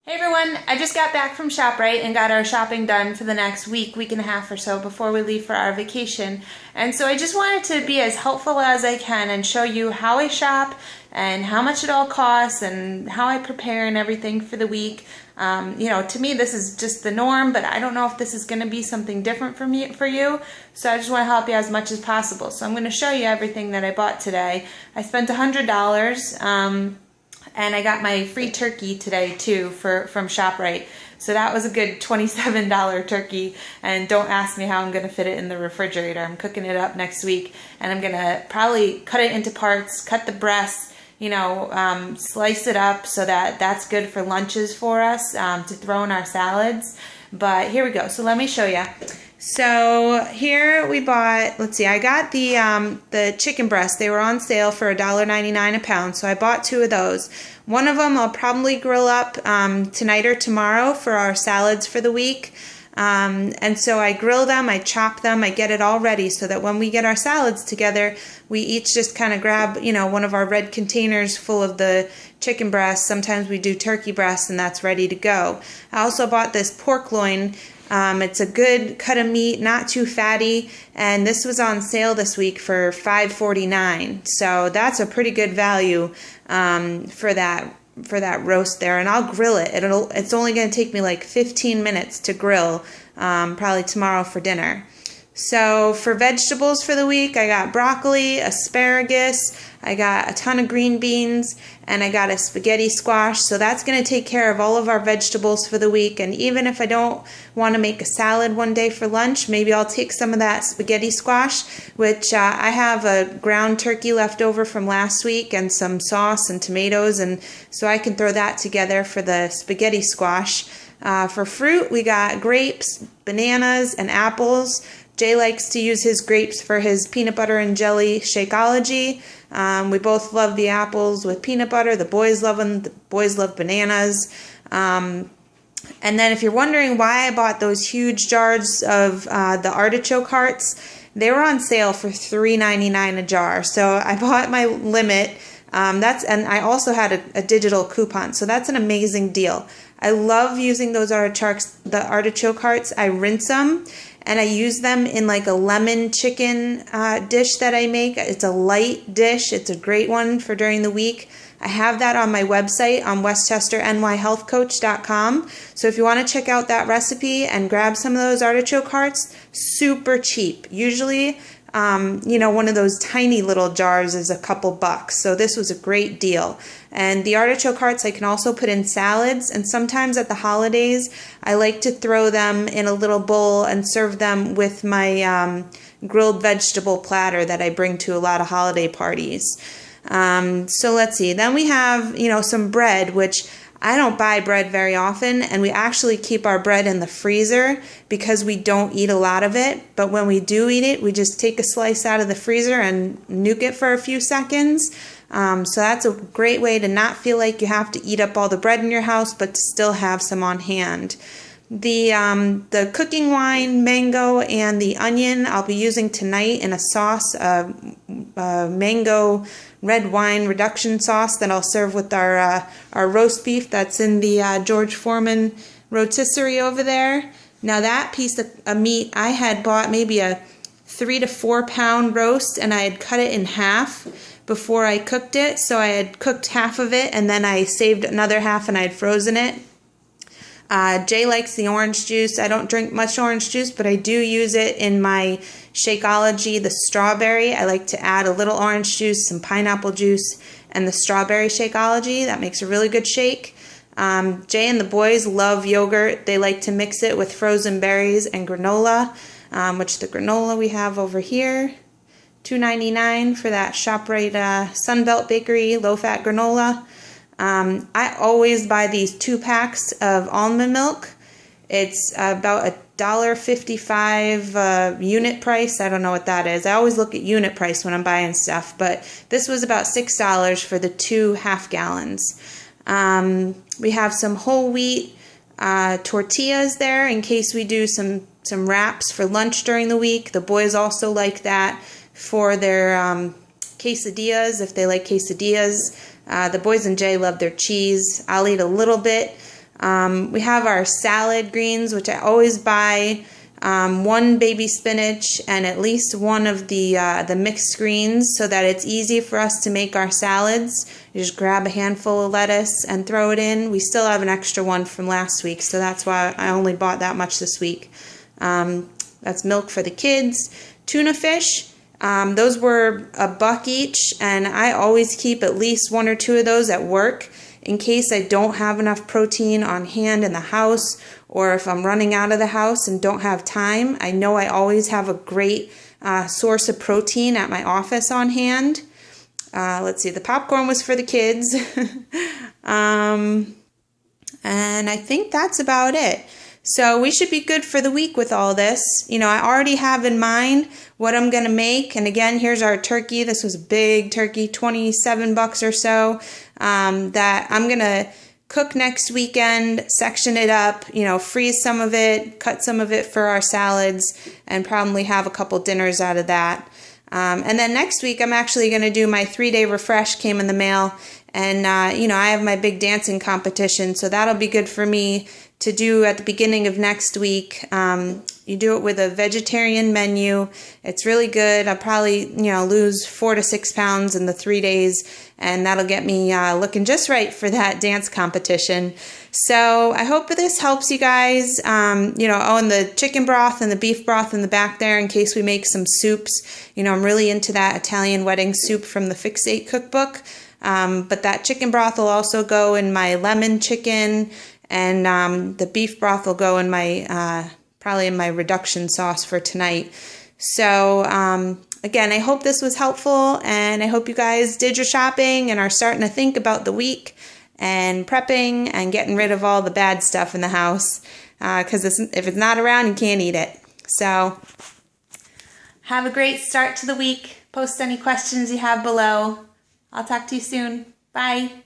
Hey everyone, I just got back from ShopRite and got our shopping done for the next week and a half or so before we leave for our vacation. And so I just wanted to be as helpful as I can and show you how I shop and how much it all costs and how I prepare and everything for the week. To me this is just the norm, but I don't know if this is going to be something different for you. So I just want to help you as much as possible. So I'm going to show you everything that I bought today. I spent $100. And I got my free turkey today too from ShopRite. So that was a good $27 turkey. And don't ask me how I'm going to fit it in the refrigerator. I'm cooking it up next week. And I'm going to probably cut it into parts, cut the breasts, slice it up so that that's good for lunches for us to throw in our salads. But here we go. So let me show you. So here we bought, let's see, I got the chicken breasts. They were on sale for $1.99 a pound, so I bought 2 of those. One of them I'll probably grill up tonight or tomorrow for our salads for the week. And so I grill them, I chop them, I get it all ready so that when we get our salads together, we each just kind of grab, one of our red containers full of the chicken breasts. Sometimes we do turkey breasts and that's ready to go. I also bought this pork loin. It's a good cut of meat, not too fatty, and this was on sale this week for $5.49. So that's a pretty good value for that roast there, and I'll grill it. It's only going to take me like 15 minutes to grill, probably tomorrow for dinner. So for vegetables for the week, I got broccoli, asparagus, I got a ton of green beans, and I got a spaghetti squash. So that's going to take care of all of our vegetables for the week. And even if I don't want to make a salad one day for lunch, maybe I'll take some of that spaghetti squash, which I have a ground turkey left over from last week and some sauce and tomatoes, and so I can throw that together for the spaghetti squash. For fruit, we got grapes, bananas, and apples. Jay likes to use his grapes for his peanut butter and jelly Shakeology. We both love the apples with peanut butter. The boys love them. The boys love bananas. And then if you're wondering why I bought those huge jars of the artichoke hearts, they were on sale for $3.99 a jar. So I bought my limit. And I also had a digital coupon. So that's an amazing deal. I love using those the artichoke hearts. I rinse them. And I use them in like a lemon chicken dish that I make. It's a light dish. It's a great one for during the week. I have that on my website on westchesternyhealthcoach.com. So if you want to check out that recipe and grab some of those artichoke hearts, super cheap. Usually, one of those tiny little jars is a couple bucks. So this was a great deal. And the artichoke hearts I can also put in salads. And sometimes at the holidays, I like to throw them in a little bowl and serve them with my grilled vegetable platter that I bring to a lot of holiday parties. So let's see. Then we have, some bread, which I don't buy bread very often, and we actually keep our bread in the freezer because we don't eat a lot of it. But when we do eat it, we just take a slice out of the freezer and nuke it for a few seconds. So that's a great way to not feel like you have to eat up all the bread in your house, but to still have some on hand. The cooking wine, mango, and the onion I'll be using tonight in a sauce, mango red wine reduction sauce that I'll serve with our roast beef that's in the George Foreman rotisserie over there. Now that piece of meat, I had bought maybe a 3 to 4 pound roast, and I had cut it in half before I cooked it. So I had cooked half of it, and then I saved another half and I had frozen it. Jay likes the orange juice. I don't drink much orange juice, but I do use it in my Shakeology, the strawberry. I like to add a little orange juice, some pineapple juice, and the strawberry Shakeology. That makes a really good shake. Jay and the boys love yogurt. They like to mix it with frozen berries and granola, which the granola we have over here. $2.99 for that ShopRite Sunbelt Bakery low-fat granola. I always buy these 2 packs of almond milk. It's about $1.55 unit price. I don't know what that is. I always look at unit price when I'm buying stuff, but this was about $6 for the 2 half gallons. We have some whole wheat tortillas there in case we do some wraps for lunch during the week. The boys also like that for their quesadillas, if they like quesadillas. The boys and Jay love their cheese. I'll eat a little bit. We have our salad greens, which I always buy. One baby spinach and at least one of the mixed greens so that it's easy for us to make our salads. You just grab a handful of lettuce and throw it in. We still have an extra one from last week, so that's why I only bought that much this week. That's milk for the kids. Tuna fish, those were $1 each, and I always keep at least 1 or 2 of those at work in case I don't have enough protein on hand in the house, or if I'm running out of the house and don't have time. I know I always have a great source of protein at my office on hand. Let's see, the popcorn was for the kids. And I think that's about it. So we should be good for the week with all this. You know, I already have in mind what I'm going to make. And again, here's our turkey. This was a big turkey, $27 or so, that I'm going to cook next weekend, section it up, you know, freeze some of it, cut some of it for our salads, and probably have a couple dinners out of that. And then next week, I'm actually going to do my 3-day refresh, came in the mail. And, you know, I have my big dancing competition, so that'll be good for me to do at the beginning of next week. You do it with a vegetarian menu. It's really good. I'll probably, you know, lose 4 to 6 pounds in the 3 days, and that'll get me looking just right for that dance competition. So I hope this helps you guys. You know, oh, and the chicken broth and the beef broth in the back there in case we make some soups. You know, I'm really into that Italian wedding soup from the Fixate cookbook. But that chicken broth will also go in my lemon chicken, and the beef broth will go in my probably in my reduction sauce for tonight. So again, I hope this was helpful, and I hope you guys did your shopping and are starting to think about the week and prepping and getting rid of all the bad stuff in the house, because if it's not around, you can't eat it. So have a great start to the week. Post any questions you have below. I'll talk to you soon. Bye.